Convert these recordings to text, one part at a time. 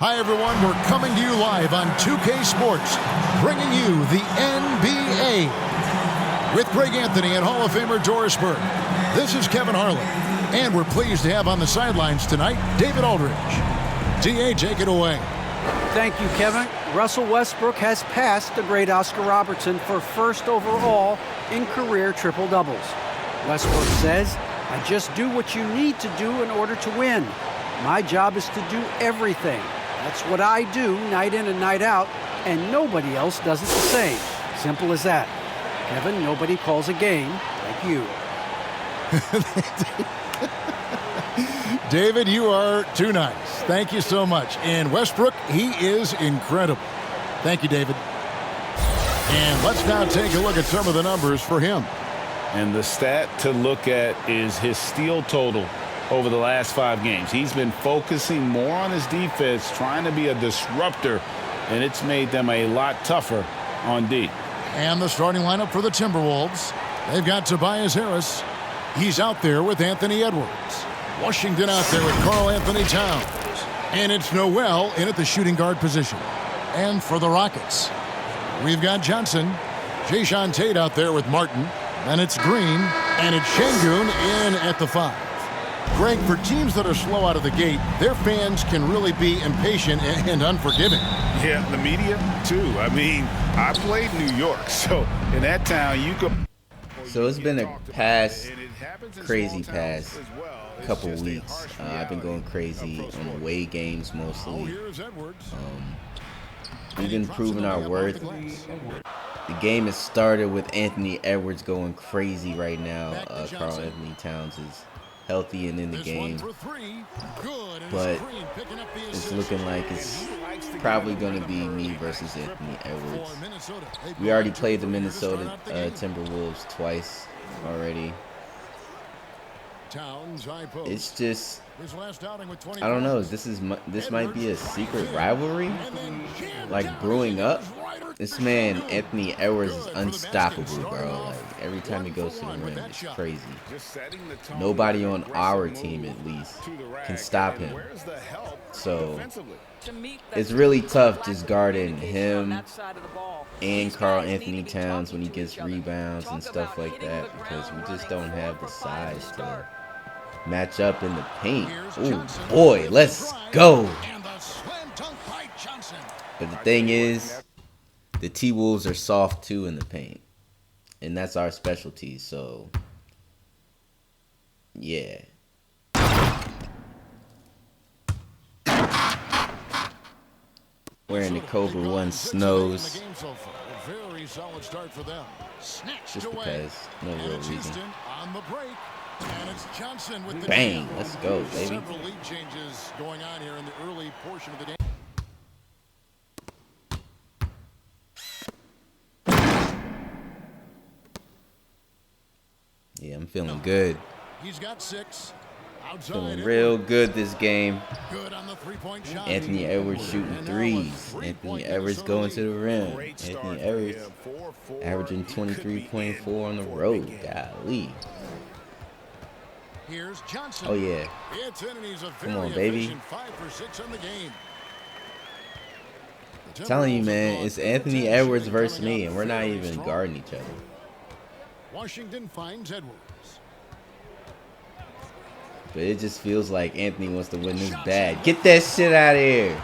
Hi, everyone. We're coming to you live on 2K Sports, bringing you the NBA with Greg Anthony and Hall of Famer Doris Burke. This is Kevin Harlan, and we're pleased to have on the sidelines tonight David Aldridge. DA, take it away. Thank you, Kevin. Russell Westbrook has passed the great Oscar Robertson for first overall in career triple-doubles. Westbrook says, "I just do what you need to do in order to win. My job is to do everything. That's what I do night in and night out, and nobody else does it the same. Simple as that." Kevin, nobody calls a game like you. David, you are too nice. Thank you so much. And Westbrook, he is incredible. Thank you, David. And let's now take a look at some of the numbers for him. And the stat to look at is his steal total over the last 5 games. He's been focusing more on his defense, trying to be a disruptor, and it's made them a lot tougher on D. And the starting lineup for the Timberwolves. They've got Tobias Harris. He's out there with Anthony Edwards. Washington out there with Karl Anthony Towns. And it's Noel in at the shooting guard position. And for the Rockets, we've got Johnson. Jayshawn Tate out there with Martin. And it's Green. And it's Şengün in at the 5. Greg, for teams that are slow out of the gate, their fans can really be impatient and unforgiving. Yeah, the media, too. I mean, I played New York, so in that town, you could... So it's been a crazy past couple weeks. I've been going crazy on away games mostly. We've been proving our worth. The game has started with Anthony Edwards going crazy right now. Karl Anthony Towns is healthy and in the game, but it's looking like it's probably going to be me versus Anthony Edwards. We already played the Minnesota Timberwolves twice already. It's just, I don't know. This might be a secret rivalry, like brewing up. This man Anthony Edwards is unstoppable, bro. Like every time he goes to the rim, it's crazy. Nobody on our team, at least, can stop him. So it's really tough just guarding him and Karl Anthony Towns when he gets rebounds and stuff like that, because we just don't have the size to match up in the paint. Oh boy, let's go. But the thing is, the T-Wolves are soft too in the paint, and that's our specialty, so yeah. Wearing the Cobra 1 snows just because, no real reason. Bang, let's go, baby. Yeah, I'm feeling good. He's got 6. Feeling real good this game. Anthony Edwards shooting threes. Anthony Edwards going to the rim. Anthony Edwards averaging 23.4 on the road. Golly. Oh yeah. Come on, baby. I'm telling you, man, it's Anthony Edwards versus me, and we're not even guarding each other. Washington finds Edwards. But it just feels like Anthony wants to win this bad. Get that shit out of here.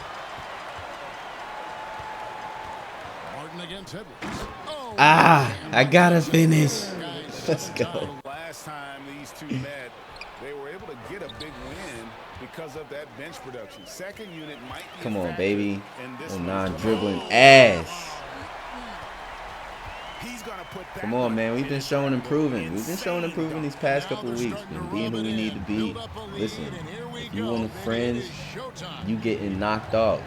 I gotta finish. Let's go. Last time these two met, they were able to get a big win because of that bench production. Second unit might be come on, baby. Oh, non-dribbling ass. Come on, man. We've been showing improving. We've been showing improving these past couple of weeks. Been being who we need to be. Listen, if you want to fringe, you getting knocked off.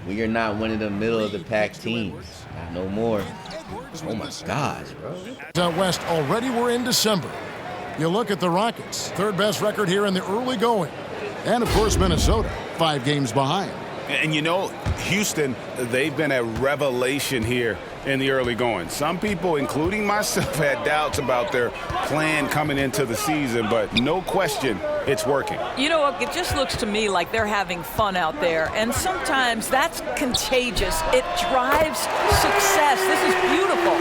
We are not one of the middle of the pack teams. Not no more. Oh my gosh, bro. Out west already, we're in December. You look at the Rockets, third best record here in the early going. And of course, Minnesota, 5 games behind. And you know, Houston, they've been a revelation here in the early going. Some people, including myself, had doubts about their plan coming into the season, but no question it's working. You know what, it just looks to me like they're having fun out there, and sometimes that's contagious. It drives success. This is beautiful.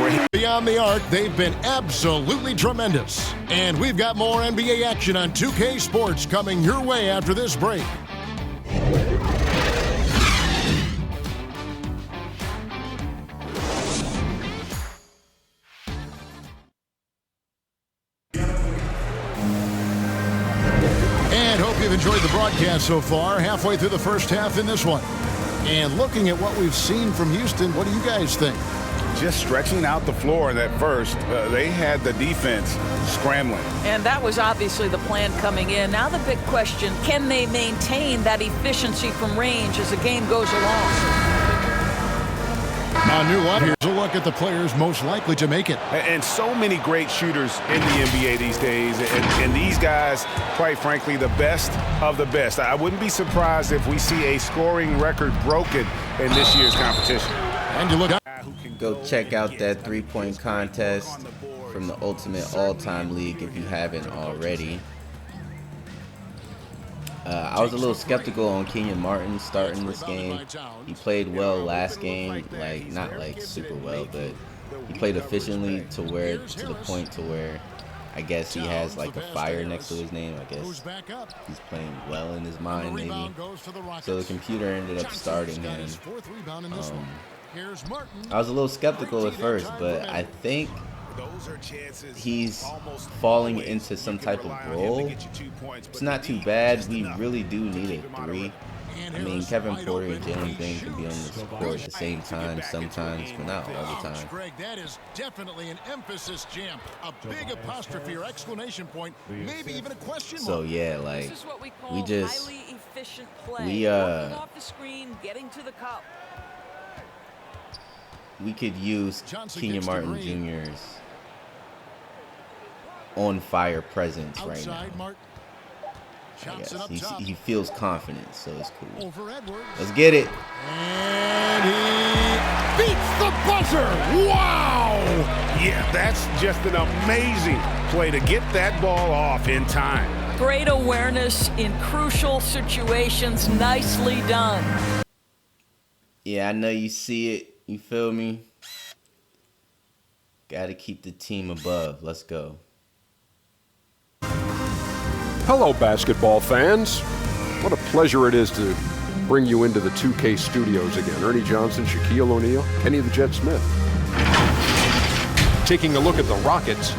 Great. Beyond the arc, they've been absolutely tremendous. And we've got more NBA action on 2K Sports coming your way after this break. And hope you've enjoyed the broadcast so far, halfway through the first half in this one. And looking at what we've seen from Houston, what do you guys think? Just stretching out the floor in that first, they had the defense scrambling. And that was obviously the plan coming in. Now the big question, can they maintain that efficiency from range as the game goes along? Now, new one. Here's a look at the players most likely to make it. And so many great shooters in the NBA these days. And these guys, quite frankly, the best of the best. I wouldn't be surprised if we see a scoring record broken in this year's competition. And you look out. Go check out that three-point contest from the Ultimate All-Time League if you haven't already. I was a little skeptical on Kenyon Martin starting this game. He played well last game, like not like super well, but he played efficiently to the point to where I guess he has like a fire next to his name. I guess he's playing well in his mind maybe. So the computer ended up starting him. I was a little skeptical at first, but I think he's falling into some type of role. It's not too bad. We really do need a three. I mean, Kevin Porter and Jalen Green can be on the court at the same time sometimes, but not all the time. Greg, that is definitely an emphasis jam. A big apostrophe or exclamation point, maybe even a question mark. So yeah, like we just highly efficient play. Off the screen, getting to the cup. We could use Kenyon Martin Jr.'s on-fire presence right now. I guess he feels confident, so it's cool. Let's get it. And he beats the buzzer. Wow! Yeah, that's just an amazing play to get that ball off in time. Great awareness in crucial situations. Nicely done. Yeah, I know you see it. You feel me? Got to keep the team above. Let's go. Hello, basketball fans. What a pleasure it is to bring you into the 2K studios again. Ernie Johnson, Shaquille O'Neal, Kenny the Jet Smith. Taking a look at the Rockets.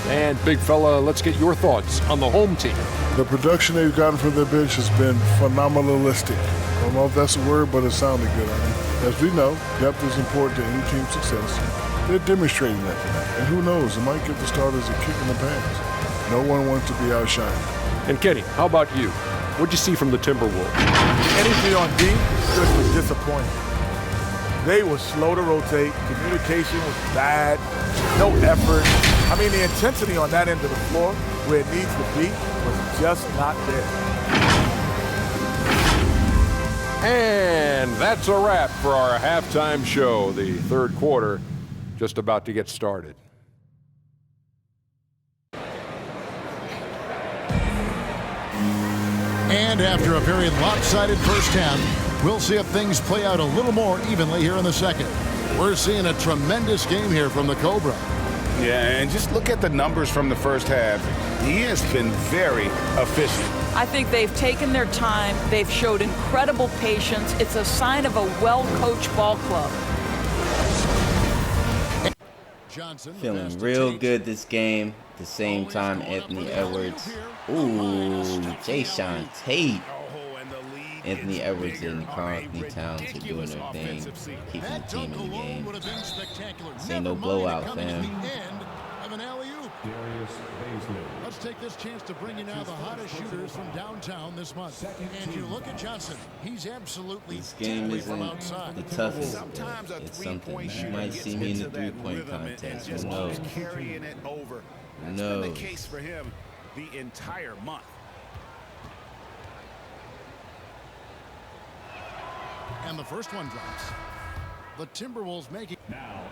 And, big fella, let's get your thoughts on the home team. The production they've gotten from their bench has been phenomenalistic. I don't know if that's a word, but it sounded good. I mean, as we know, depth is important to any team's success. They're demonstrating that tonight. And who knows, it might give the starters a kick in the pants. No one wants to be outshined. And Kenny, how about you? What'd you see from the Timberwolves? Energy on D just was disappointing. They were slow to rotate. Communication was bad. No effort. I mean, the intensity on that end of the floor where it needs to be was just not there. And that's a wrap for our halftime show. The third quarter just about to get started. And after a very lopsided first half, we'll see if things play out a little more evenly here in the second. We're seeing a tremendous game here from the Cobra. Yeah, and just look at the numbers from the first half. He has been very efficient. I think they've taken their time. They've showed incredible patience. It's a sign of a well-coached ball club. Feeling real good this game. At the same time, Anthony Edwards. Ooh, Jayshawn Tate. Anthony Edwards and Karl Anthony Towns are doing their thing, keeping the team in the game. This ain't no blowout, fam. Let's take this chance to bring you now the hottest shooters from downtown this month. And you look at Johnson. He's absolutely this game isn't the toughest, Sometimes a it's something. three-point You shooter might gets see me in the into that three-point rhythm and contest. just Who knows? carrying it over. That's Who been knows? the case for him the entire month. And the first one drops. The Timberwolves making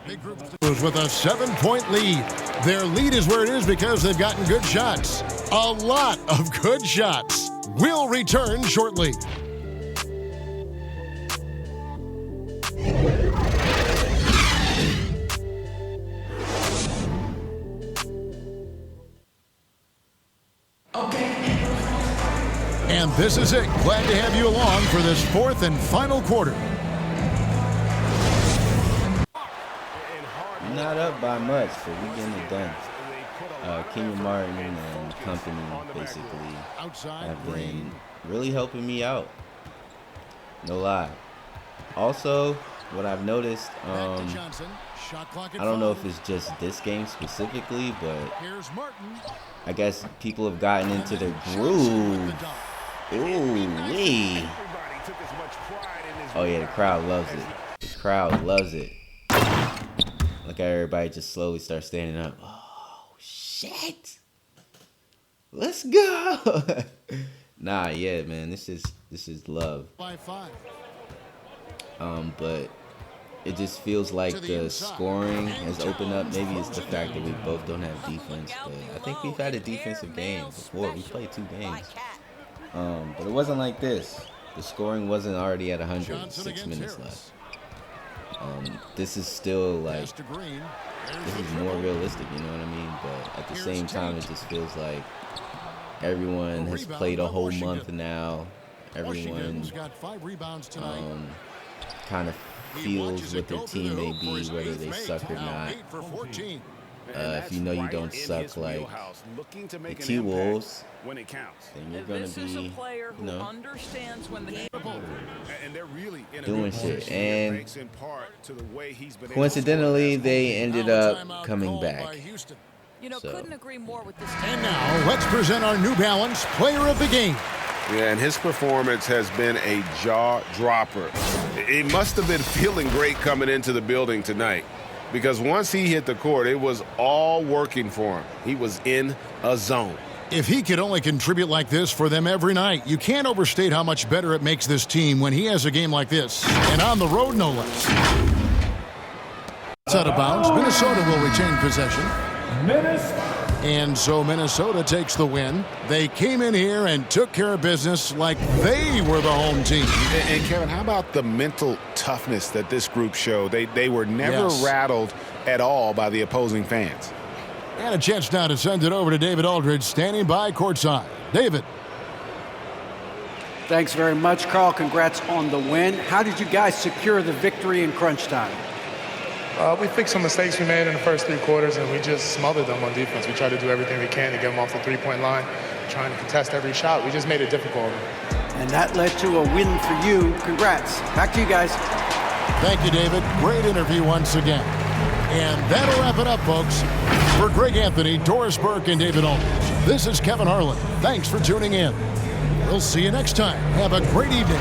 big groups with a 7-point lead. Their lead is where it is because they've gotten good shots. A lot of good shots. We'll return shortly. And this is it. Glad to have you along for this fourth and final quarter. Not up by much, but we getting it done. Kenyon Martin and company basically have been really helping me out. No lie. Also, what I've noticed, I don't know if it's just this game specifically, but I guess people have gotten into their groove. Ooh-wee. Oh yeah, the crowd loves it. The crowd loves it. Look at everybody just slowly start standing up. Oh shit! Let's go. Nah, yeah, man. This is love. But it just feels like the scoring has opened up. Maybe it's the fact that we both don't have defense, but I think we've had a defensive game before. We played 2 games. But it wasn't like this. The scoring wasn't already at 100 6 minutes left. This is still like, this is more realistic, you know what I mean? But at the same time, it just feels like everyone has played a whole month now. Everyone kind of feels what their team may be, whether they suck or not. If you know you don't suck like the T-Wolves, then you're going to be, you know, doing shit. And coincidentally, they ended up coming back. Couldn't agree more with this. And now, let's present our New Balance Player of the Game. Yeah, and his performance has been a jaw-dropper. He must have been feeling great coming into the building tonight, because once he hit the court, it was all working for him. He was in a zone. If he could only contribute like this for them every night, you can't overstate how much better it makes this team when he has a game like this, and on the road no less. It's out of bounds. Minnesota will retain possession. And so Minnesota takes the win. They came in here and took care of business like they were the home team. And Kevin, how about the mental toughness that this group showed? They were never rattled at all by the opposing fans. And a chance now to send it over to David Aldridge, standing by courtside. David. Thanks very much, Carl. Congrats on the win. How did you guys secure the victory in crunch time? We fixed some mistakes we made in the first 3 quarters, and we just smothered them on defense. We tried to do everything we can to get them off the 3-point line, trying to contest every shot. We just made it difficult. And that led to a win for you. Congrats. Back to you guys. Thank you, David. Great interview once again. And that'll wrap it up, folks. For Greg Anthony, Doris Burke, and David Aldridge, this is Kevin Harlan. Thanks for tuning in. We'll see you next time. Have a great evening.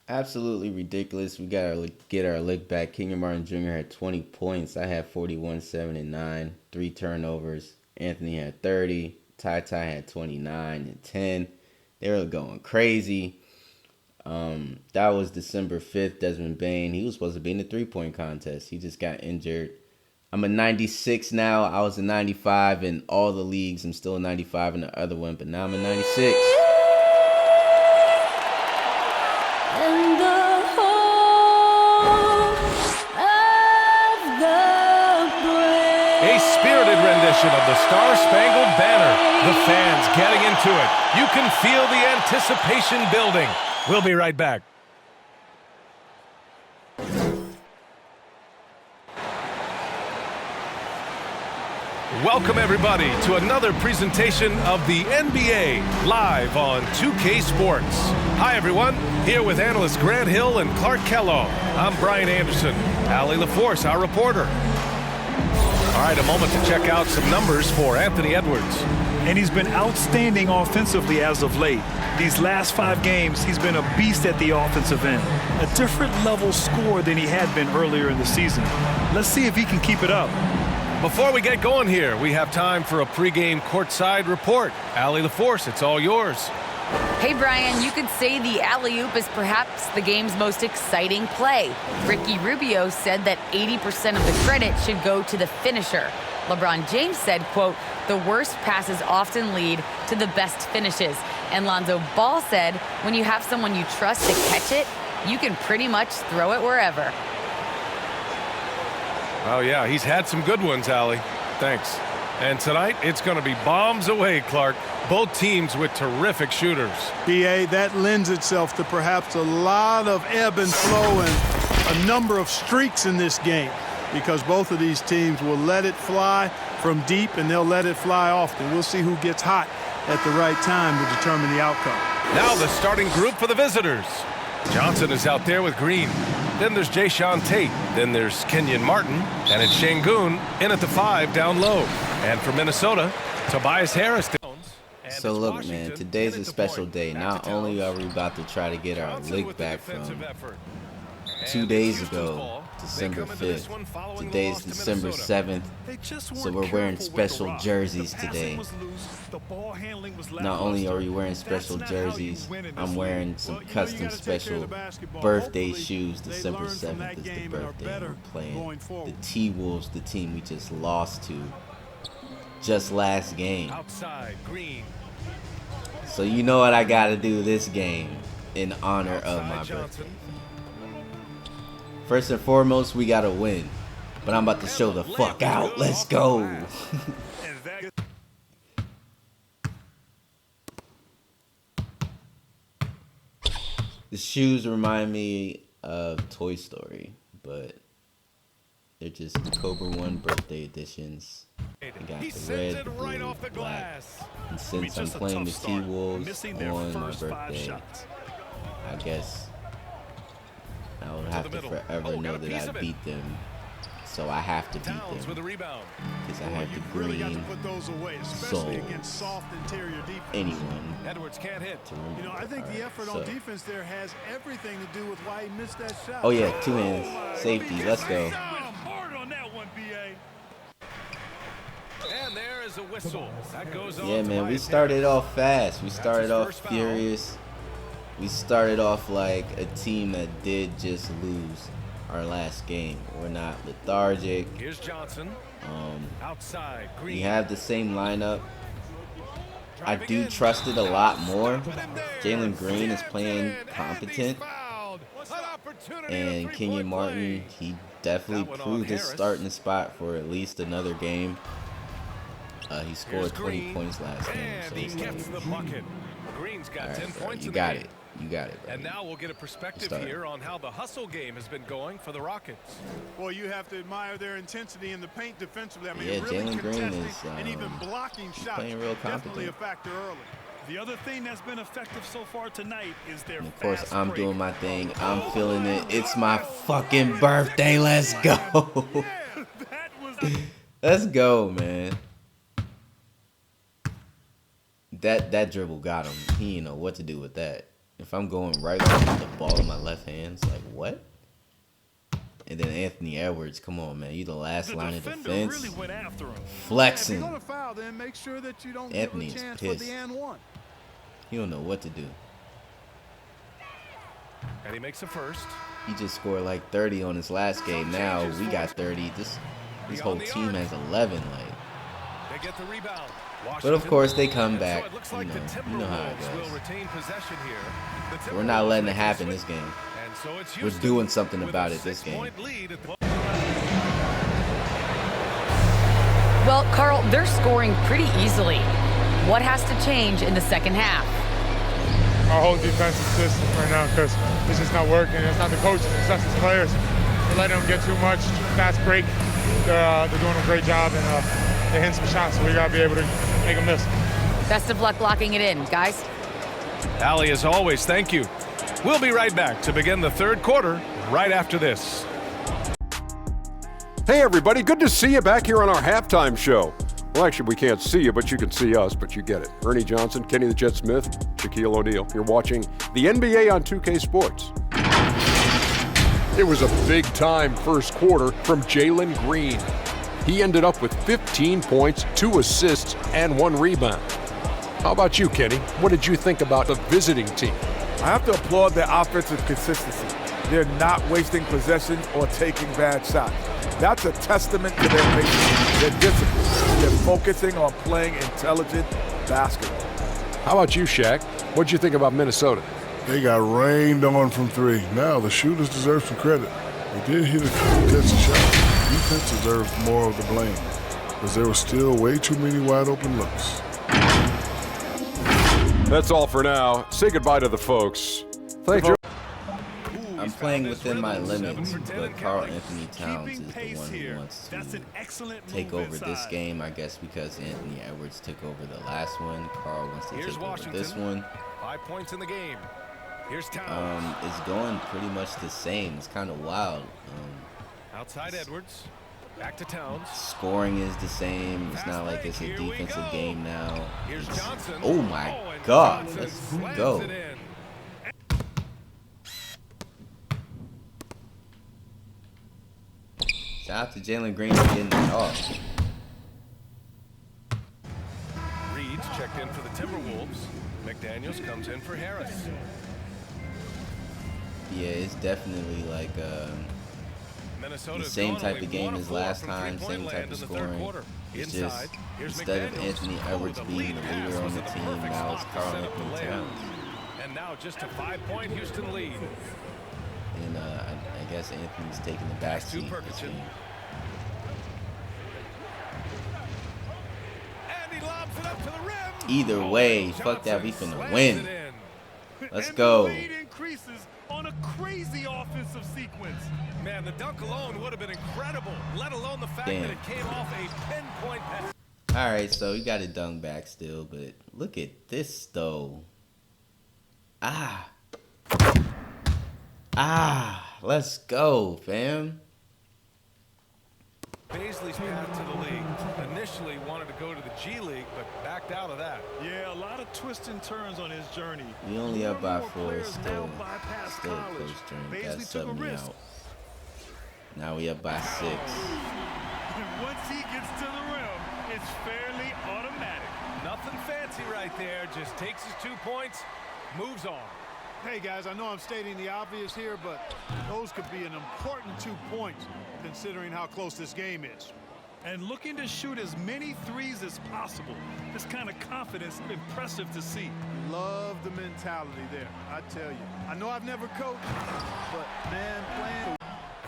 Absolutely ridiculous. We got to get our lick back. Kenyon Martin Jr. had 20 points. I had 41, 7, and 9. 3 turnovers. Anthony had 30. Ty had 29 and 10. They were going crazy. That was December 5th. Desmond Bane, he was supposed to be in the 3-point contest. He just got injured. I'm a 96 now. I was a 95 in all the leagues. I'm still a 95 in the other one, but now I'm a 96. A spirited rendition of the Star-Spangled Banner. The fans getting into it. You can feel the anticipation building. We'll be right back. Welcome, everybody, to another presentation of the NBA live on 2K Sports. Hi, everyone. Here with analysts Grant Hill and Clark Kellogg. I'm Brian Anderson. Allie LaForce, our reporter. All right, a moment to check out some numbers for Anthony Edwards. And he's been outstanding offensively as of late. These last 5 games, he's been a beast at the offensive end. A different level scorer than he had been earlier in the season. Let's see if he can keep it up. Before we get going here, we have time for a pregame courtside report. Allie LaForce, it's all yours. Hey, Brian, you could say the alley-oop is perhaps the game's most exciting play. Ricky Rubio said that 80% of the credit should go to the finisher. LeBron James said, quote, the worst passes often lead to the best finishes. And Lonzo Ball said, when you have someone you trust to catch it, you can pretty much throw it wherever. Oh, yeah, he's had some good ones, Allie. Thanks. And tonight, it's going to be bombs away, Clark. Both teams with terrific shooters. BA, that lends itself to perhaps a lot of ebb and flow and a number of streaks in this game, because both of these teams will let it fly from deep and they'll let it fly often. We'll see who gets hot at the right time to determine the outcome. Now the starting group for the visitors. Johnson is out there with Green. Then there's Jayshawn Tate. Then there's Kenyon Martin. And it's Şengün in at the 5 down low. And for Minnesota, Tobias Harris. So look, man, today's a special day. Not only are we about to try to get our league back from 2 days ago, December 5th. Today's December 7th, so we're wearing special jerseys today. Not only are we wearing special jerseys, I'm wearing some custom special birthday shoes. December 7th is the birthday we're playing the T-Wolves, the team we just lost to just last game. So you know what I gotta do this game in honor of my birthday. First and foremost, we gotta win. But I'm about to show the fuck out. Let's go. The shoes remind me of Toy Story, but they're just the Cobra 1 birthday editions. They got the red, the blue, the black. And since I'm playing the T-Wolves on my birthday, I guess I will have to forever know that I beat them. So I have to beat them because I have the green soul. Anyone to You know, I think the effort on defense there has everything to do with why he missed that shot. Oh yeah, 2 hands, safety. Let's go. And there is a whistle. That goes on. Yeah, man, we started off fast. We started off furious. We started off like a team that did just lose our last game. We're not lethargic. Here's Johnson. Outside. Green. We have the same lineup. I do trust it a lot more. Jalen Green is playing competent. And Kenyon Martin, he definitely proved his starting spot for at least another game. He scored 20 points last game. So it's like, Green's got all 10 right, bro, points. you got it. You got it, bro. And now we'll get a perspective here on how the hustle game has been going for the Rockets. Well, you have to admire their intensity in the paint defensively. I mean, Yeah, really Jalen Green contesting is and even blocking shots. playing real Definitely competent. a factor early. The other thing that's been effective so far tonight is their And of course, I'm doing my thing. I'm feeling it. It's my fucking birthday. Let's go. Let's go, man. That dribble got him. He didn't know what to do with that. If I'm going right with the ball in my left hand, it's like, what? And then Anthony Edwards, come on, man. You the last line of defense. Really went after him. Flexing. If you're gonna foul, then make sure that you don't Anthony give is a chance for pissed. the and one. He don't know what to do. And he makes a first. He just scored like 30 on his last game. Now we got 30. This whole team has 11. Like, they get the rebound. but of course they come back. You know how it goes. We're not letting it happen this game. We're doing something about it this game. Well, Carl, they're scoring pretty easily. What has to change in the second half? Our whole defensive system right now, because it's just not working. It's not the coaches, it's us as players. We're letting them get too much. Fast break. They're doing a great job, and they're hitting some shots, so we got to be able to make them miss. Best of luck locking it in, guys. Allie, as always, thank you. We'll be right back to begin the third quarter right after this. Hey, everybody. Good to see you back here on our halftime show. Well, actually, we can't see you, but you can see us, but you get it. Ernie Johnson, Kenny the Jet Smith, Shaquille O'Neal. You're watching the NBA on 2K Sports. It was a big-time first quarter from Jalen Green. He ended up with 15 points, 2 assists, and 1 rebound. How about you, Kenny? What did you think about the visiting team? I have to applaud their offensive consistency. They're not wasting possessions or taking bad shots. That's a testament to their patience, their discipline. They're focusing on playing intelligent basketball. How about you, Shaq? What'd you think about Minnesota? They got rained on from 3. Now the shooters deserve some credit. They did hit a few contested shots. Defense deserves more of the blame, because there were still way too many wide open looks. That's all for now. Say goodbye to the folks. Thank you. I'm playing within my limits, but Karl Anthony Towns is the one who wants to take over this game, I guess, because Anthony Edwards took over the last one. Karl wants to take over this one. 5 points in the game. Here's Towns. It's going pretty much the same. It's kind of wild. Outside Edwards. Back to Towns. Scoring is the same. It's not like it's a defensive game now. Here's Johnson. Oh my God. Let's go. Shout out to Jalen Green for getting it off. Reed's checked in for the Timberwolves. McDaniels comes in for Harris. Yeah, it's definitely like the same type of game as last time, same type of scoring. It's just, instead of Anthony Edwards being the leader on the team, now it's Karl Anthony Towns. And now just a 5-point Houston lead. And I guess Anthony's taking the backseat this game. Either way, fuck that, we finna win. Let's go. On a crazy offensive sequence. Man, the dunk alone would have been incredible, let alone the fact that it came off a pinpoint pass. All right, so you got a dunk back still, but look at this though. Let's go, fam. Baisley's path to the league. Initially wanted to go to the G League, but backed out of that. Yeah, a lot of twists and turns on his journey. We only up by 4, still a close journey. Got subbed me out. Now we up by 6. Once he gets to the rim, it's fairly automatic. Nothing fancy right there. Just takes his 2 points, moves on. Hey guys, I know I'm stating the obvious here, but those could be an important 2 points considering how close this game is. And looking to shoot as many threes as possible. This kind of confidence is impressive to see. Love the mentality there, I tell you. I know I've never coached, but man, playing.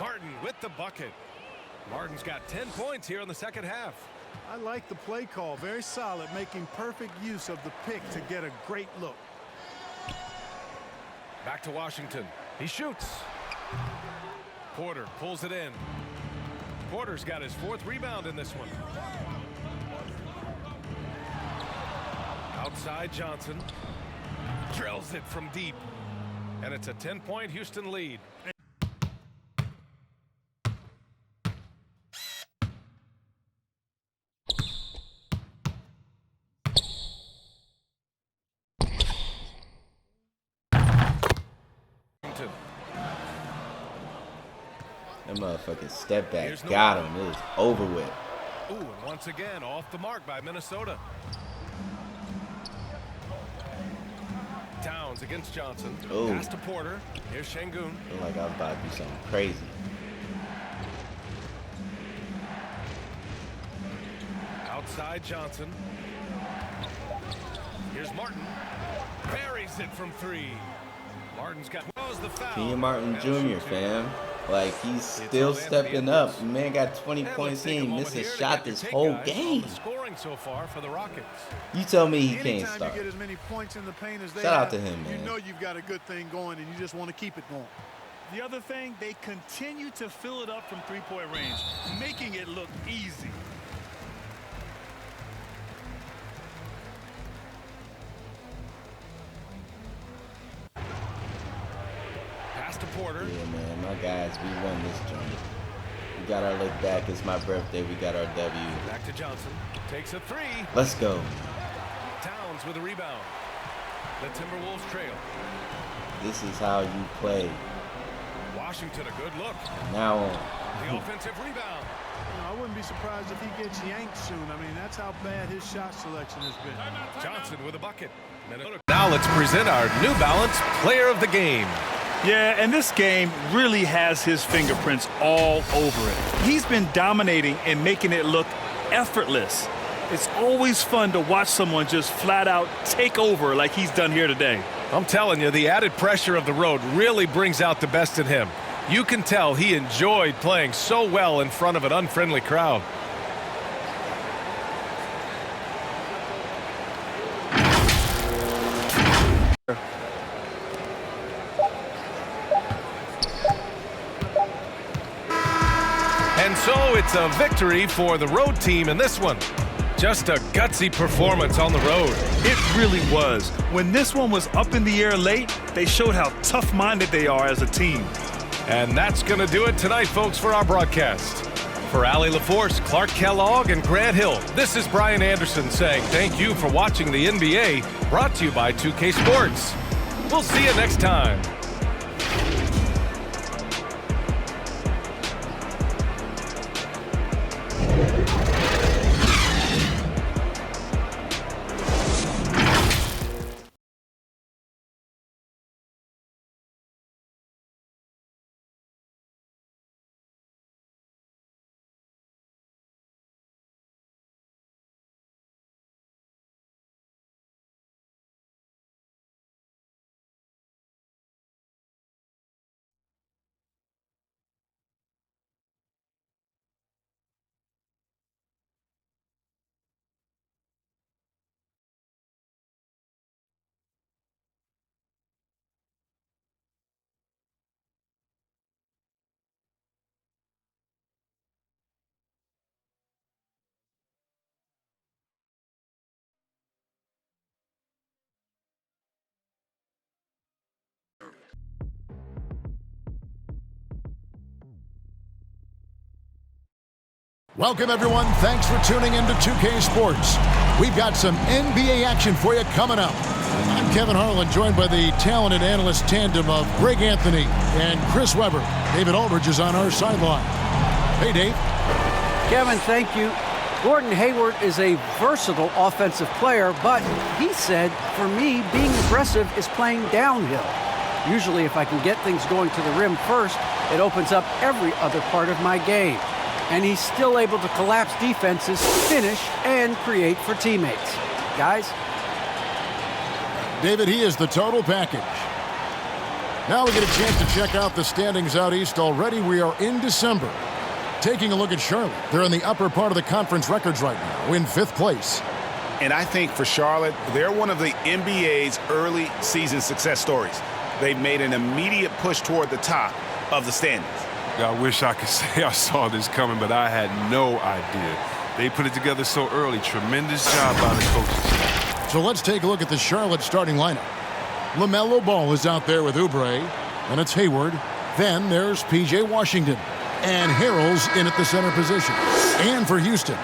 Martin with the bucket. Martin's got 10 points here in the second half. I like the play call, very solid, making perfect use of the pick to get a great look. Back to Washington. He shoots. Porter pulls it in. Porter's got his 4th rebound in this one. Outside Johnson. Drills it from deep. And it's a 10-point Houston lead. That motherfucking step back got him. It was over with. Ooh, and once again off the mark by Minnesota. Towns against Johnson. Ooh. Pass to Porter. Here's Şengün. Feel like I was about to do something crazy. Outside Johnson. Here's Martin. Buries it from 3. Martin's got the foul. Kenya Martin Jr., fam. Like, he's still stepping up. Man got 20 points. He ain't missed a shot this whole game. So far for the Rockets. You tell me he can't start. You get as many points in the paint as they Shout out have, to him, man. You know you've got a good thing going, and you just want to keep it going. The other thing, they continue to fill it up from 3-point range, making it look easy. Pass to Porter. Yeah, man, my guys, we won this joint. We got our look back. It's my birthday. We got our W. Back to Johnson. Takes a 3. Let's go. Towns with a rebound. The Timberwolves trail. This is how you play. Washington a good look. Now The offensive rebound. I wouldn't be surprised if he gets yanked soon. I mean, that's how bad his shot selection has been. Johnson with a bucket. Now let's present our New Balance Player of the Game. Yeah, and this game really has his fingerprints all over it. He's been dominating and making it look effortless. It's always fun to watch someone just flat out take over like he's done here today. I'm telling you, the added pressure of the road really brings out the best in him. You can tell he enjoyed playing so well in front of an unfriendly crowd. And so it's a victory for the road team in this one. Just a gutsy performance on the road. It really was. When this one was up in the air late, they showed how tough-minded they are as a team. And that's going to do it tonight, folks, for our broadcast. For Allie LaForce, Clark Kellogg, and Grant Hill, this is Brian Anderson saying thank you for watching the NBA, brought to you by 2K Sports. We'll see you next time. Welcome, everyone. Thanks for tuning in to 2K Sports. We've got some NBA action for you coming up. I'm Kevin Harlan, joined by the talented analyst tandem of Greg Anthony and Chris Webber. David Aldridge is on our sideline. Hey, Dave. Kevin, thank you. Gordon Hayward is a versatile offensive player, but he said, for me, being aggressive is playing downhill. Usually, if I can get things going to the rim first, it opens up every other part of my game. And he's still able to collapse defenses, finish, and create for teammates. Guys? David, he is the total package. Now we get a chance to check out the standings out east already. We are in December. Taking a look at Charlotte. They're in the upper part of the conference records right now, in 5th place. And I think for Charlotte, they're one of the NBA's early season success stories. They've made an immediate push toward the top of the standings. I wish I could say I saw this coming, but I had no idea. They put it together so early. Tremendous job by the coaches. So let's take a look at the Charlotte starting lineup. LaMelo Ball is out there with Oubre, and it's Hayward. Then there's P.J. Washington, and Harrell's in at the center position. And for Houston,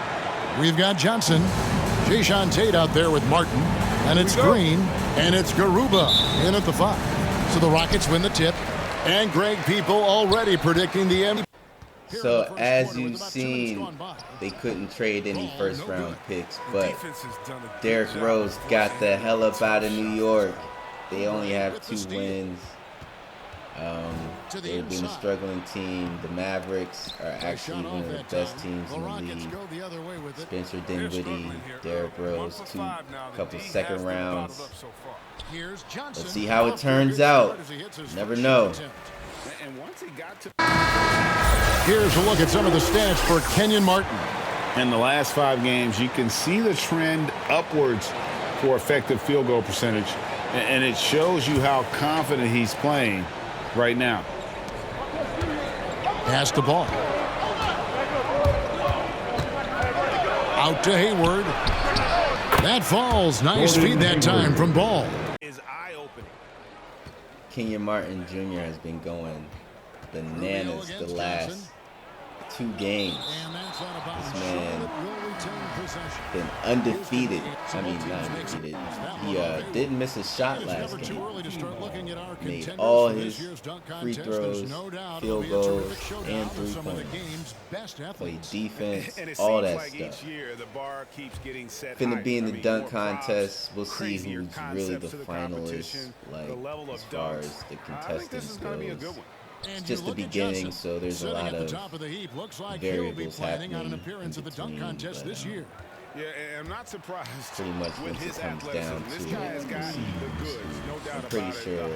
we've got Johnson, Jayshawn Tate out there with Martin, and it's Green, and it's Garuba in at the 5. So the Rockets win the tip. And Greg, people already predicting the end. So as you've seen, they couldn't trade any first-round picks, but Derrick Rose got the hell up out of New York. They only have 2 wins. They've been a struggling team. The Mavericks are actually one of the best teams in the league. Spencer Dinwiddie, Derrick Rose, couple second rounds. Let's see how it turns out. Never know. Here's a look at some of the stats for Kenyon Martin. In the last 5 games, you can see the trend upwards for effective field goal percentage. And it shows you how confident he's playing right now. Pass the ball. Out to Hayward. That falls. Nice feed that time from Ball. Kenyon Martin Jr. has been going bananas the last 2 games. This man been undefeated. I mean, not undefeated. He didn't miss a shot last game. Made all his free throws, field goals, and 3-pointers. Played defense, all that stuff. Finna be in the dunk contest. We'll see who's really the finalist, like, as far as the contestants goes. It's just the beginning, so there's a lot of variables happening in between, but, yeah, I'm not surprised. Pretty much once it comes down to it, I'm pretty sure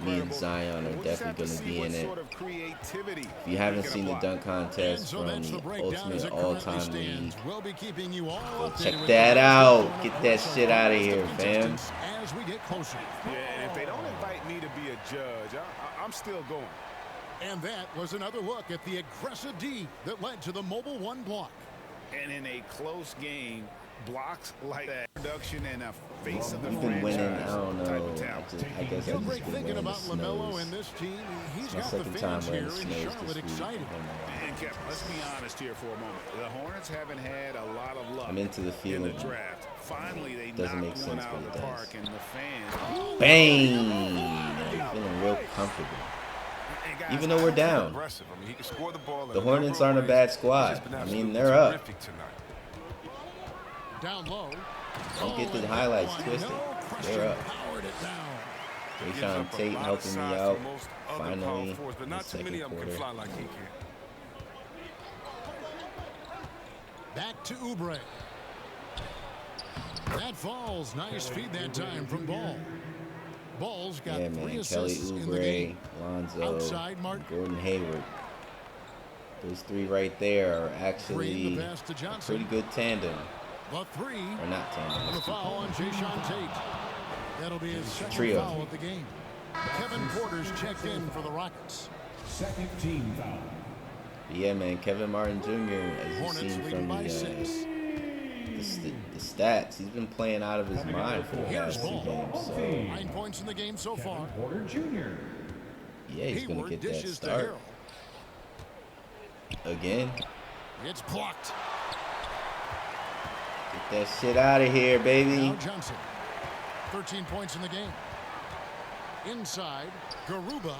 me and Zion are definitely going to be in it. If you haven't seen the dunk contest from the Ultimate All-Time League, go check that out. Get that shit out of here, fam. Yeah, and if they don't invite me to be a judge, I'm still going. And that was another look at the aggressive D that led to the Mobile One block. And in a close game, blocks like that, production and a face of the We've been winning, franchise I don't know. type of talent. I guess I've just been wearing the snows. It's my second time wearing the snows this week. And Kevin, let's be honest here for a moment. The Hornets haven't had a lot of luck I'm into the feeling. in the draft. Finally, they doesn't make knocked one sense, out but of it the does. park, and the fans. Bang! I'm feeling real comfortable. Even though we're down. The Hornets aren't a bad squad. I mean, they're up. Down low. Don't get the highlights twisted. They're up. Jason Tate helping me out finally in the second quarter. Back to Oubre. That falls. Nice feed that time from Ball. Ball's got 3 Kelly assists in the game. Oubre, Outside, Lonzo, Gordon Hayward. Those 3 right there are actually a pretty good tandem. The 3. Or not tandem. And the foul on Jason Tate. That'll be his second Trio. foul of the game. Kevin Porter's checked in for the Rockets. Second team foul. Yeah, man, Kevin Martin Jr., as you've seen from the stats, he's been playing out of his mind for the past 2 games. So 9 points in the game so far. Porter Jr. Yeah, he's going to get that dishes to start. Again. It's blocked. Get that shit out of here, baby. Now Johnson. 13 points in the game. Inside, Garuba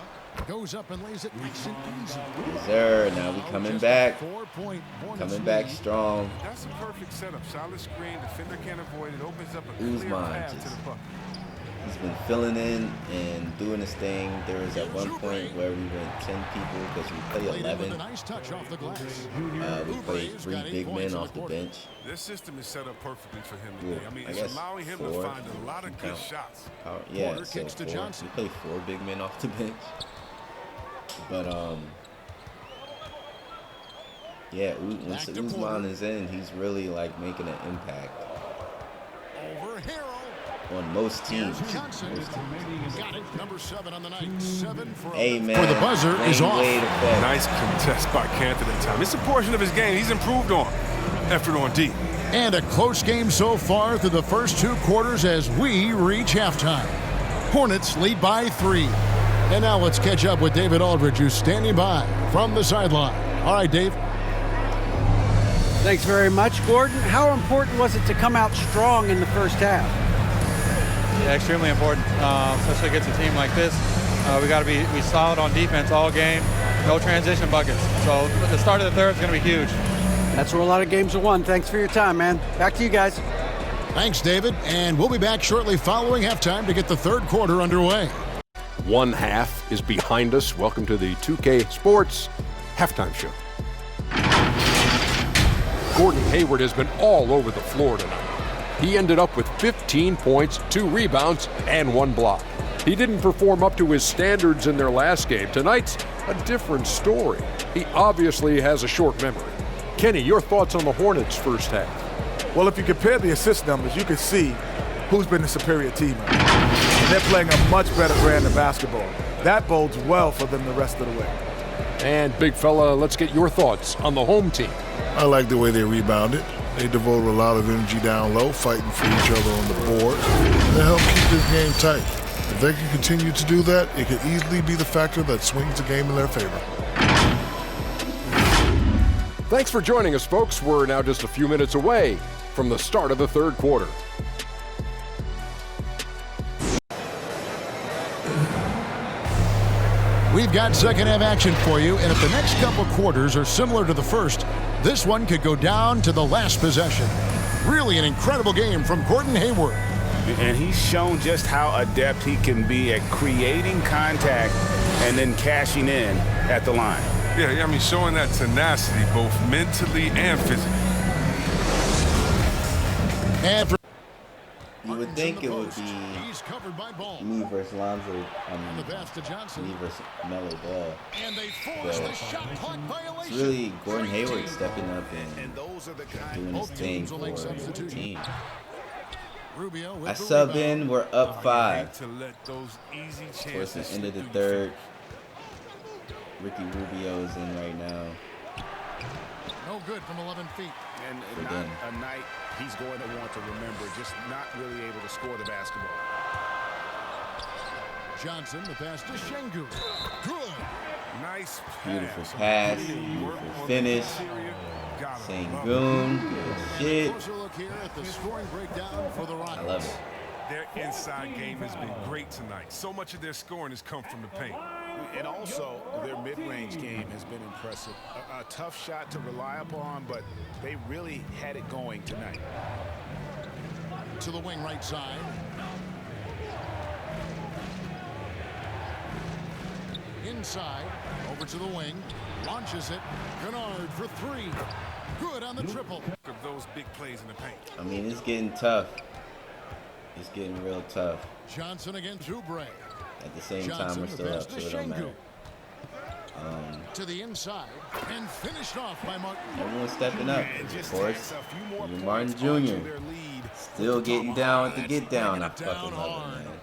goes up and lays it nice and easy. Yes, sir. Now we coming back. 4-point Coming back strong. That's a perfect setup. Solid screen. Defender can't avoid it. Opens up a clear Uzman path to just, the bucket. he's been filling in and doing his thing. There was at one point where we went 10 people because we played 11. Nice touch off the glass. We played 3 big men off the bench. This system is set up perfectly for him Well, today. I mean, I it's guess allowing him 4, to find a lot of good count. shots. Yeah, Porter so kicks to 4. Johnson. We played 4 big men off the bench. But yeah, once Uzman is in, he's really like making an impact on most teams. Got it. Number 7 on the night. 7 for Hey man, for the buzzer is off. Nice contest by Cantor that time. It's a portion of his game he's improved on. Effort on D. And a close game so far through the first 2 quarters as we reach halftime. Hornets lead by 3. And now let's catch up with David Aldridge, who's standing by from the sideline. All right, Dave. Thanks very much, Gordon. How important was it to come out strong in the first half? Yeah, extremely important, especially against a team like this. We got to be solid on defense all game. No transition buckets. So the start of the third is going to be huge. That's where a lot of games are won. Thanks for your time, man. Back to you guys. Thanks, David. And we'll be back shortly following halftime to get the third quarter underway. 1 half is behind us. Welcome to the 2K Sports Halftime Show. Gordon Hayward has been all over the floor tonight. He ended up with 15 points, 2 rebounds, and 1 block. He didn't perform up to his standards in their last game. Tonight's a different story. He obviously has a short memory. Kenny, your thoughts on the Hornets' first half? Well, if you compare the assist numbers, you can see who's been the superior team. And they're playing a much better brand of basketball. That bodes well for them the rest of the way. And big fella, let's get your thoughts on the home team. I like the way they rebounded. They devoted a lot of energy down low, fighting for each other on the boards. They help keep this game tight. If they can continue to do that, it could easily be the factor that swings the game in their favor. Thanks for joining us, folks. We're now just a few minutes away from the start of the third quarter. We've got second half action for you, and if the next couple quarters are similar to the first, this one could go down to the last possession. Really an incredible game from Gordon Hayward. And he's shown just how adept he can be at creating contact and then cashing in at the line. Yeah, I mean, showing that tenacity both mentally and physically. And for you would think it would be me versus Lonzo, me versus Melo Ball. But it's really Gordon Hayward stepping up and doing his thing for the team. I sub in, we're up 5. Towards the end of the third. Ricky Rubio is in right now. No good from 11 feet. And not a night he's going to want to remember, just not really able to score the basketball. Johnson, the pass to Şengün. Good. Nice beautiful pass, beautiful finish. Şengün, good shit. I love it. Their inside game has been great tonight. So much of their scoring has come from the paint. And also, their mid-range game has been impressive. A tough shot to rely upon, but they really had it going tonight. To the wing right side. Inside, over to the wing, launches it. Kennard for 3. Good on the triple. Of those big plays in the paint. I mean, it's getting tough. It's getting real tough. Johnson against Oubre. At the same time, we're still up, so it don't matter. To the inside and finished off by Martin. Everyone's stepping up, of course. Martin Jr. still getting down with the get down. I fucking love it, man.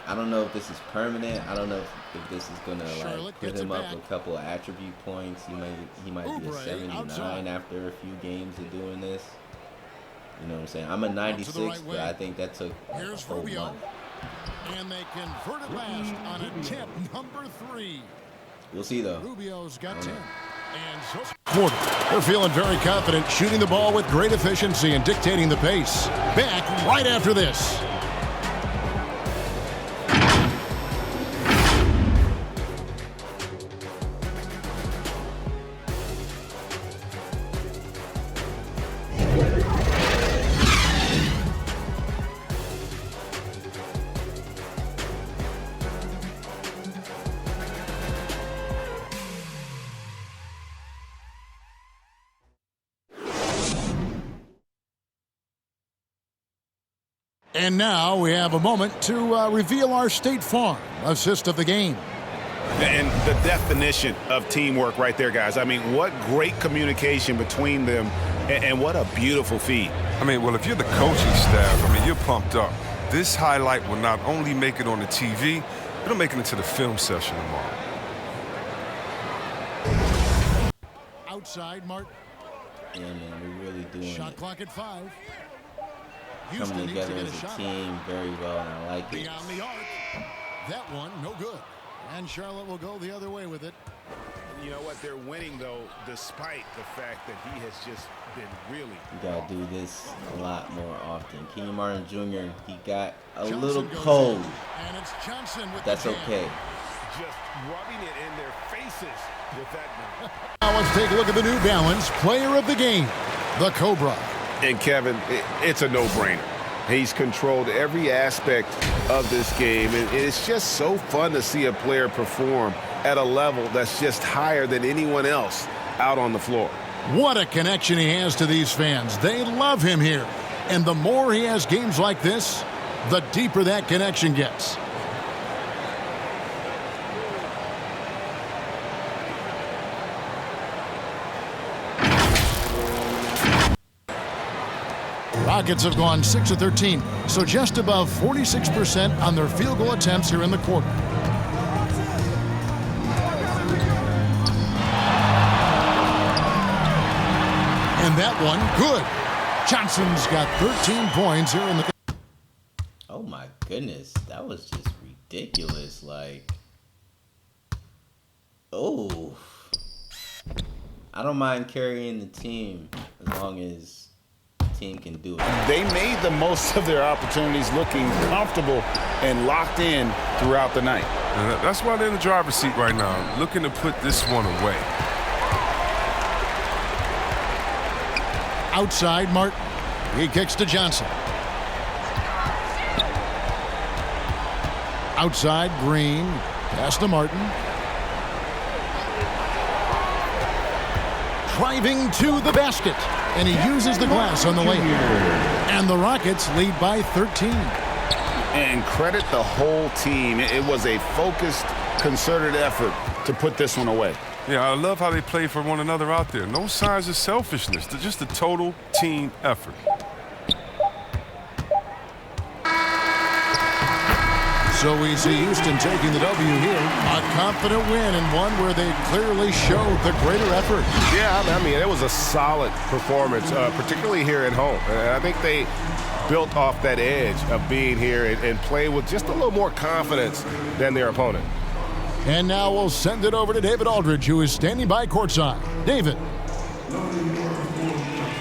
I don't know if this is permanent. I don't know if this is gonna like put him up a couple of attribute points. He might be a 79 after a few games of doing this. You know what I'm saying? I'm a 96, but I think that took a whole month. And they convert it last on attempt number 3. We'll see though. Rubio's got 10. And so quarter. They're feeling very confident, shooting the ball with great efficiency and dictating the pace. Back right after this. And now we have a moment to reveal our State Farm assist of the game. And the definition of teamwork right there, guys. I mean, what great communication between them, and what a beautiful feed. I mean, well, if you're the coaching staff, I mean, you're pumped up. This highlight will not only make it on the TV, it'll make it into the film session tomorrow. Outside, Martin. Yeah, man, we're really doing Shot it. clock at 5. Coming together as a team very well, and I like it. Beyond the arc. That one, no good. And Charlotte will go the other way with it. You know what? They're winning, though, despite the fact that he has just been really. We got to do this a lot more often. Kenyon Martin Jr., he got a little cold. And it's Johnson with That's the okay. Just rubbing it in their faces with that one. Now let's take a look at the New Balance player of the game, the Cobra. And Kevin, it's a no-brainer. He's controlled every aspect of this game, and it's just so fun to see a player perform at a level that's just higher than anyone else out on the floor. What a connection he has to these fans. They love him here. And the more he has games like this, the deeper that connection gets. Rockets have gone 6 of 13, so just above 46% on their field goal attempts here in the quarter. And that one, good. Johnson's got 13 points here in the... Oh my goodness, that was just ridiculous. Like, oh. I don't mind carrying the team as long as the team can do it. They made the most of their opportunities, looking comfortable and locked in throughout the night. And that's why they're in the driver's seat right now, looking to put this one away. Outside, Martin. He kicks to Johnson. Outside, Green. Pass to Martin. Driving to the basket. And he uses the glass on the layup. And the Rockets lead by 13. And credit the whole team. It was a focused, concerted effort to put this one away. Yeah, I love how they play for one another out there. No signs of selfishness. They're just a total team effort. So we see Houston taking the W here. A confident win and one where they clearly showed the greater effort. Yeah, I mean, it was a solid performance, particularly here at home. And I think they built off that edge of being here and play with just a little more confidence than their opponent. And now we'll send it over to David Aldridge, who is standing by courtside. David.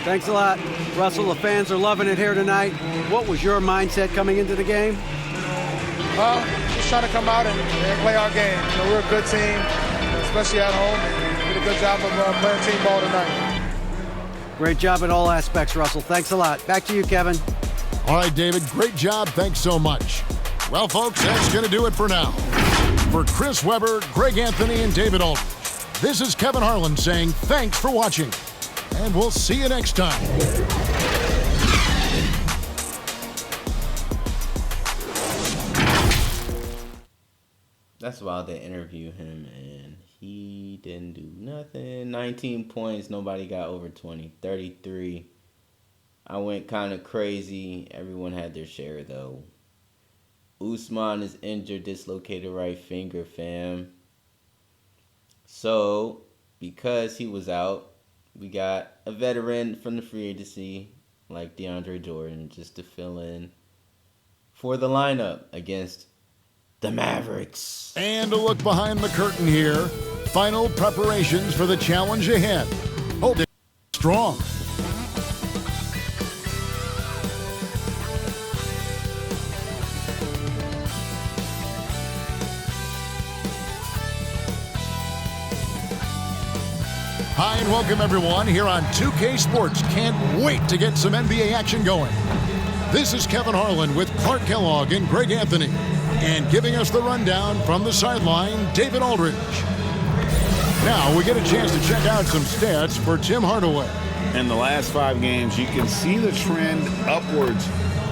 Thanks a lot. Russell, the fans are loving it here tonight. What was your mindset coming into the game? Just trying to come out and play our game. You know, we're a good team, especially at home, and did a good job of playing team ball tonight. Great job in all aspects, Russell. Thanks a lot. Back to you, Kevin. All right, David, great job. Thanks so much. Well, folks, that's going to do it for now. For Chris Webber, Greg Anthony, and David Aldridge, this is Kevin Harlan saying thanks for watching, and we'll see you next time. That's wild they interview him, and he didn't do nothing. 19 points. Nobody got over 20. 33. I went kind of crazy. Everyone had their share, though. Usman is injured, dislocated right finger, fam. So, because he was out, we got a veteran from the free agency, like DeAndre Jordan, just to fill in for the lineup against the Mavericks. And a look behind the curtain here. Final preparations for the challenge ahead. Hold it strong. Hi and welcome everyone here on 2K Sports. Can't wait to get some NBA action going. This is Kevin Harlan with Clark Kellogg and Greg Anthony. And giving us the rundown from the sideline, David Aldridge. Now we get a chance to check out some stats for Tim Hardaway. In the last 5 games, you can see the trend upwards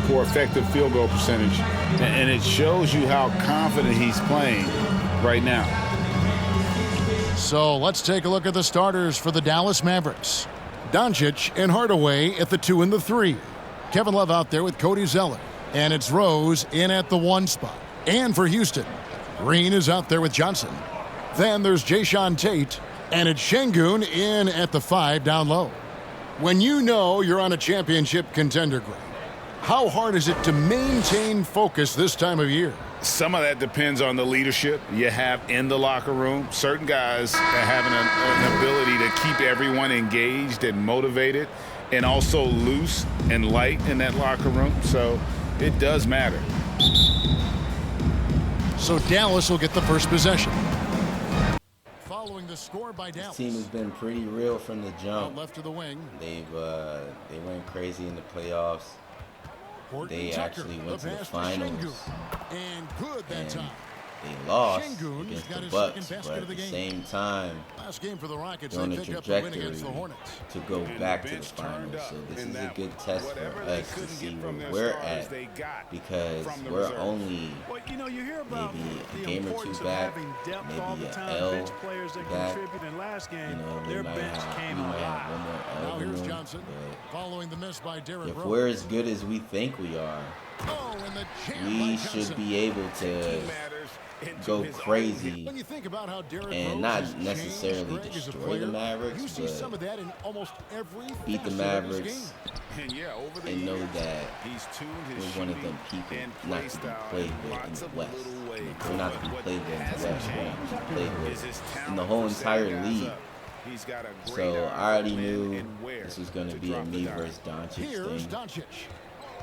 for effective field goal percentage. And it shows you how confident he's playing right now. So let's take a look at the starters for the Dallas Mavericks. Doncic and Hardaway at the 2 and the 3. Kevin Love out there with Cody Zeller. And it's Rose in at the 1 spot. And for Houston, Green is out there with Johnson. Then there's Jayshawn Tate. And it's Şengün in at the 5 down low. When you know you're on a championship contender, Greg, how hard is it to maintain focus this time of year? Some of that depends on the leadership you have in the locker room. Certain guys have an ability to keep everyone engaged and motivated and also loose and light in that locker room. So it does matter. So Dallas will get the first possession. Following the score by Dallas. This team has been pretty real from the jump. Out left of the wing. They went crazy in the playoffs. They actually went to the finals, and good that time. They lost against the Bucks, but at the same time, they're on a trajectory to go back to the finals. So this is a good test for us to see where we're at, because we're only maybe a game or 2 back, maybe an L back. You know, we might have one more L room, but if we're as good as we think we are, we should be able to go crazy and not necessarily destroy the Mavericks, but beat the Mavericks and know that we're one of them people not to be played with in the West. We're not to be played with in the West. We're not to be played with in the whole entire league. He's got a great So eye I already for when knew and where this was going to be a drop the me dime. versus Doncic Here's thing. Doncic.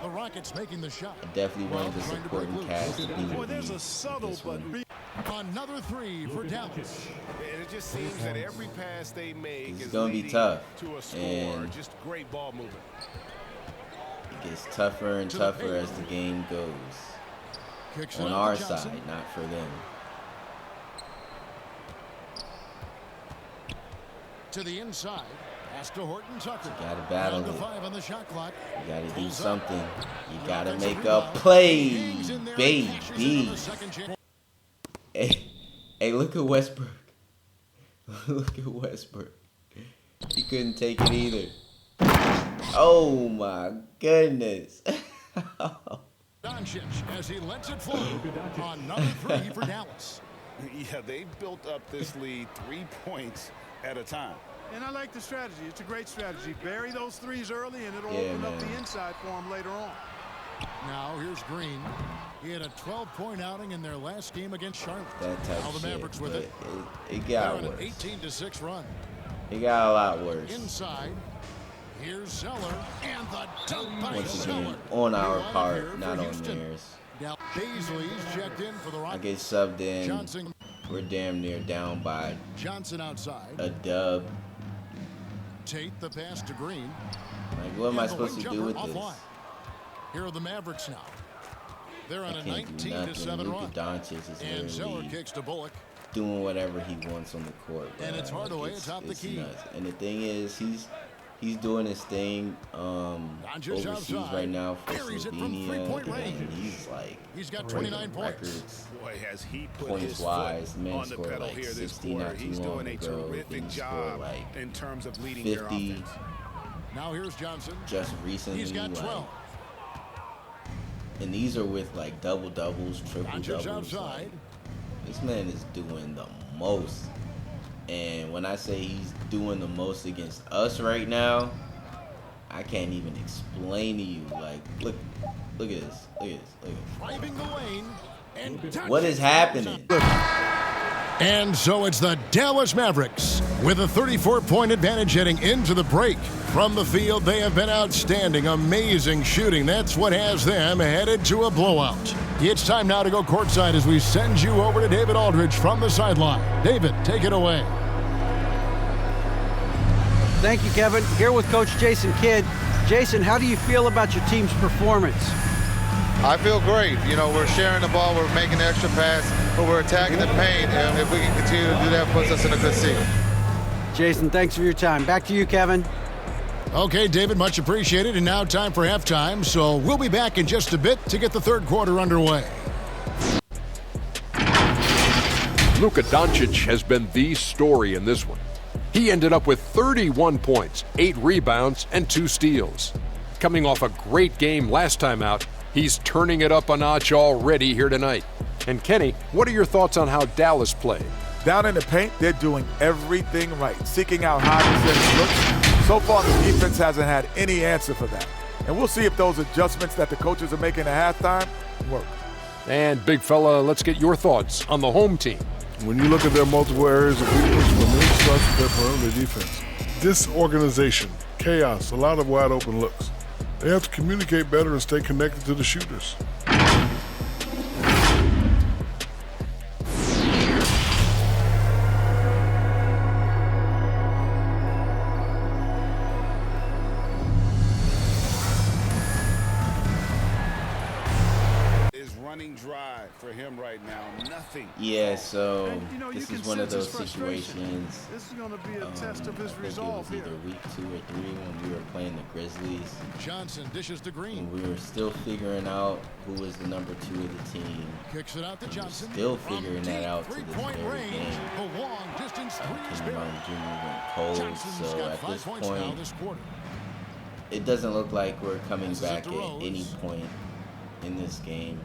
The Rockets making the shot. I definitely wanted the Trying to break supporting loose. cast to be Boy, with there's me a subtle this but one. Another three for Dallas. And it just seems that every pass they make It's is gonna be leading tough, to a score. and Just great ball movement. It gets tougher and tougher as the game goes. Kicks it On out our to Johnson. side, not for them. To the inside. Pass to Horton Tucker. You gotta battle Down to it. 5 on the shot clock. You gotta do Pulls up. something. You gotta Offensive make a rebound. play, Hangs in there and cashes in on baby. the second chance. Hey, look at Westbrook. Look at Westbrook. He couldn't take it either. Oh my goodness. Doncic as he lets it flow. Another three for Dallas. Yeah, they built up this lead 3 points at a time. And I like the strategy. It's a great strategy. Bury those threes early, and it'll Yeah, open up man. the inside for him later on. Now here's Green. He had a 12-point outing in their last game against Charlotte. That type Now of the shit. Mavericks with But it. it They're got on an worse. 18-6 run. It got a lot worse. Inside. Here's Zeller and the dunk by Once Zeller. again, on our New line here part, for not on Houston. theirs. Now Baisley's checked in for the I Rockets. get subbed in. Johnson. We're damn near down by Johnson outside. a dub. Tate the pass to Green. Like, what am I And the supposed wing to do jumper with this? offline. Here are the Mavericks now. They're on I a can't do 19-7 nothing. run. Luka Doncic is And Zeller literally kicks to Bullock. doing whatever he wants on the court. And it's bro. Hardaway It's- atop the it's key. nuts. And the thing is, he's doing his thing overseas outside. right now for Carries it from Slovenia, three-point range. and he's like He's got breaking 29 points. records. Boy, has he put Points his wise, foot men on the scored pedal like here this 60 quarter. not too He's long doing a ago. terrific Then he scored job like in terms of leading their 50 offense. Now here's Johnson. just recently. He's got 12. Like, and these are with like double doubles, triple Doncic's doubles. outside. Like, this man is doing the most. And when I say he's doing the most against us right now, I can't even explain to you. Like, look at this. Look at this. Look at this. Driving the lane. And What is happening? And so it's the Dallas Mavericks with a 34-point advantage heading into the break. From the field, they have been outstanding, amazing shooting. That's what has them headed to a blowout. It's time now to go courtside as we send you over to David Aldridge from the sideline. David, take it away. Thank you, Kevin. Here with Coach Jason Kidd. Jason, how do you feel about your team's performance? I feel great. You know, we're sharing the ball, we're making the extra pass, but we're attacking the paint, and if we can continue to do that, puts us in a good seat. Jason, thanks for your time. Back to you, Kevin. Okay, David, much appreciated. And now time for halftime. So we'll be back in just a bit to get the third quarter underway. Luka Doncic has been the story in this one. He ended up with 31 points, 8 rebounds, and 2 steals. Coming off a great game last time out, he's turning it up a notch already here tonight. And Kenny, what are your thoughts on how Dallas played? Down in the paint, they're doing everything right, seeking out high percentage looks. So far, the defense hasn't had any answer for that. And we'll see if those adjustments that the coaches are making at halftime work. And big fella, let's get your thoughts on the home team. When you look at their multiple areas of weakness, when it starts with their perimeter defense, disorganization, chaos, a lot of wide open looks. They have to communicate better and stay connected to the shooters. Running dry for him right now. Nothing. Yeah, so And, you know, this you is can one of sense those his frustration. situations. This is going to be a test of his I think resolve it was here. either week 2 or 3 when we were playing the Grizzlies. Johnson dishes to Green. And we were still figuring out who was the number 2 of the team. Kicks it out to Johnson. Still figuring that out to this Three-point very range. game. The long distance three is Kenny good. Martin Jr. went cold, Johnson's so got at 5 this points now point, this quarter. it doesn't look like we're coming Passes it back to at Rose. any point in this game.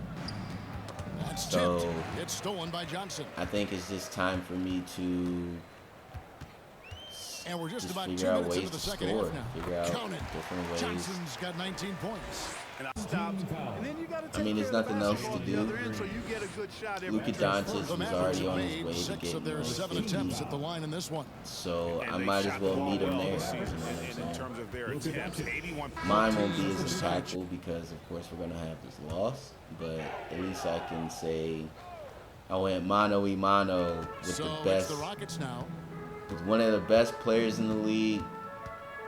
That's So tipped. It's stolen by Johnson. I think it's just time for me to And we're just about 2 figure out minutes ways into the to second score, half now. figure out Count it. different ways. Johnson's got 19 points. I mean, there's nothing else to do. Luka Doncic was already on his way to getting there are 7 attempts at the line in this one. So I might as well meet him there. Mine won't be as impactful because, of course, we're going to have this loss. But at least I can say I went mano-a-mano with the best, with one of the best players in the league.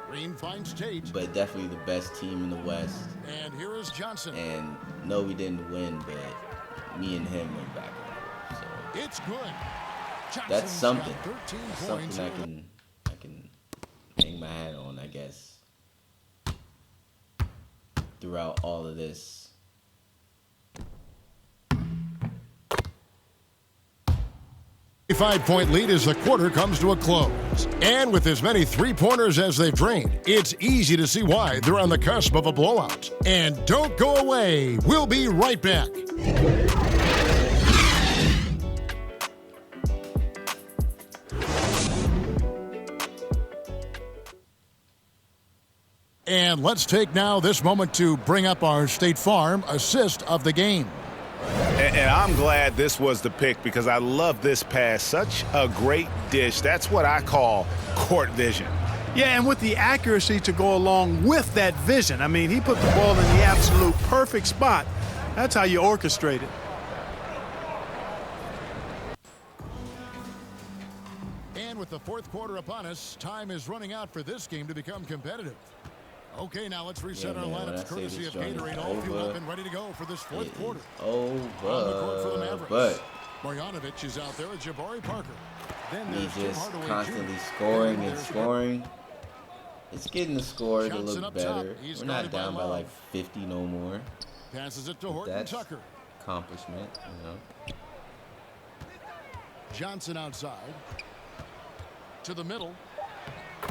Green finds Tate. But definitely the best team in the West. And here is Johnson. And no, we didn't win, but me and him went back and forth. So it's good. That's something. That's something I can hang my hat on, I guess. Throughout all of this. 5-point lead as the quarter comes to a close. And with as many three-pointers as they've drained, it's easy to see why they're on the cusp of a blowout. And don't go away. We'll be right back. And let's take now this moment to bring up our State Farm assist of the game. And I'm glad this was the pick because I love this pass. Such a great dish. That's what I call court vision. Yeah, and with the accuracy to go along with that vision. I mean, he put the ball in the absolute perfect spot. That's how you orchestrate it. And with the fourth quarter upon us, time is running out for this game to become competitive. Okay, now let's reset our lineups courtesy of Gatorade. All fueled up and ready to go for this fourth quarter. On the court for the Mavericks. But Marjanovic is out there with Jabari Parker. Then he's there's just Hardaway constantly Jr. scoring and scoring. It's getting the score to look better. We're not down by like 50 no more. Passes it to Horton Tucker. Accomplishment, you know. Johnson outside. To the middle.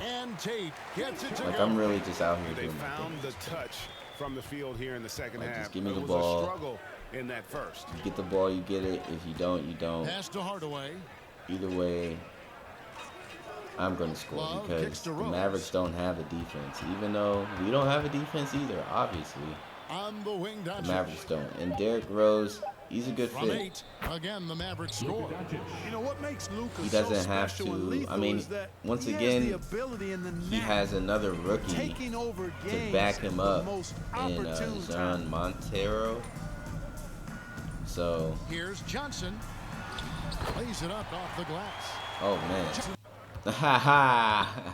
And Tate gets it to go. I'm really just out here They doing found the touch from the field here in the second half. Just give me the it was ball. a struggle in that first. You get the ball, you get it. If you don't, you don't. Pass to Hardaway. Either way, I'm going to score because the Mavericks don't have a defense. Even though we don't have a defense either, obviously. On the wing, the Mavericks don't. And Derrick Rose, he's a good fit. 8, again, the Mavericks score. You know what makes Luka he doesn't have to. I mean, once again, he has another rookie to back him up in Jean Montero. So here's Johnson. Plays it up off the glass. Oh man. Ha ha.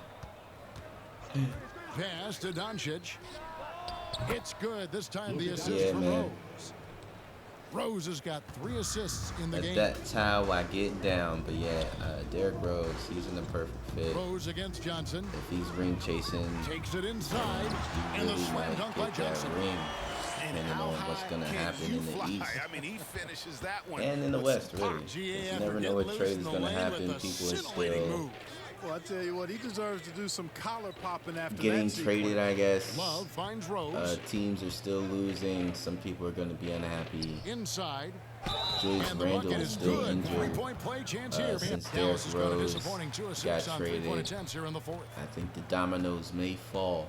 Pass to Doncic. It's good. This time the assist from Rose. Rose has got 3 assists in the game. That's how I get down. But yeah, Derrick Rose, he's in the perfect fit. Rose against Johnson. If he's ring chasing, takes it inside. He and really the slam might dunk get by Johnson. that ring, depending on what's going to happen in the East. I mean, he finishes that one. And in the West, really. You never know what trade is going to happen. People are still well, I tell you what, he deserves to do some collar popping after getting that traded, I guess. Love finds Rose. Teams are still losing. Some people are going to be unhappy. Inside. Julius Randle is still injured play chance here. since Derrick Rose got traded. Here in the fourth. I think the dominoes may fall.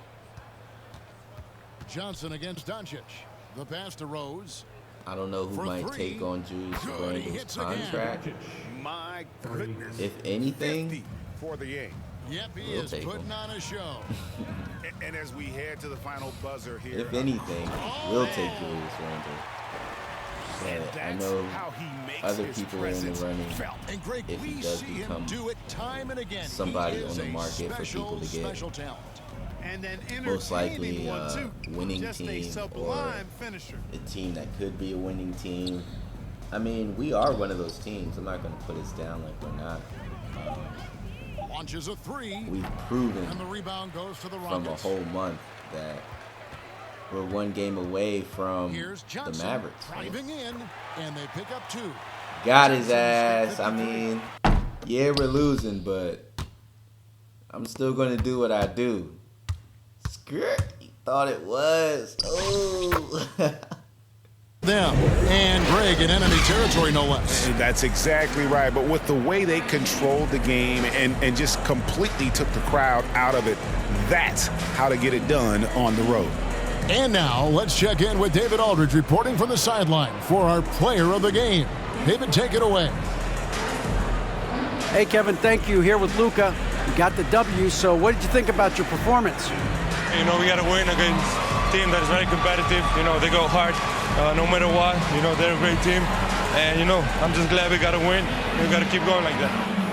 Johnson against Doncic. The pass to Rose. I don't know who might take on Julius Randle's contract. My goodness. If anything, for the game. Yep, he is putting on a show. And as we head to the final buzzer here. If anything, we'll take Julius Randle. But I know other people are in the running if he does become somebody on the market for people to get. Most likely a winning team or a team that could be a winning team. I mean, we are one of those teams. I'm not going to put us down like we're not. Launches a 3. We've proven and the rebound goes to the from a whole month that we're one game away from the Mavericks. Driving in, and they pick up 2. Got his ass. I mean, yeah, we're losing, but I'm still going to do what I do. Skirt. You thought it was. Oh. Them and Greg in enemy territory, no less. That's exactly right. But with the way they controlled the game and just completely took the crowd out of it, that's how to get it done on the road. And now, let's check in with David Aldridge reporting from the sideline for our player of the game. David, take it away. Hey, Kevin, thank you. Here with Luka. You got the W, so what did you think about your performance? You know, we got to win against a team that is very competitive. You know, they go hard no matter what. You know, they're a great team. And, you know, I'm just glad we got to win. We got to keep going like that.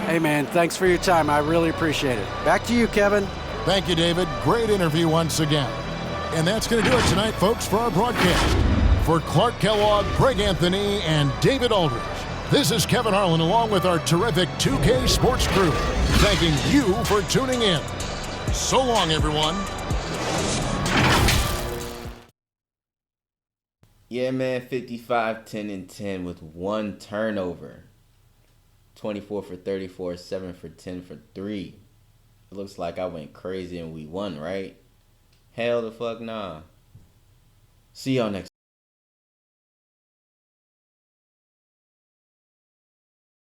Hey, man, thanks for your time. I really appreciate it. Back to you, Kevin. Thank you, David. Great interview once again. And that's going to do it tonight, folks, for our broadcast. For Clark Kellogg, Greg Anthony, and David Aldridge, this is Kevin Harlan along with our terrific 2K Sports crew, thanking you for tuning in. So long, everyone. Yeah, man, 55, 10, and 10 with 1 turnover. 24 for 34, 7 for 10 for 3. It looks like I went crazy and we won, right? Hell the fuck nah. See y'all next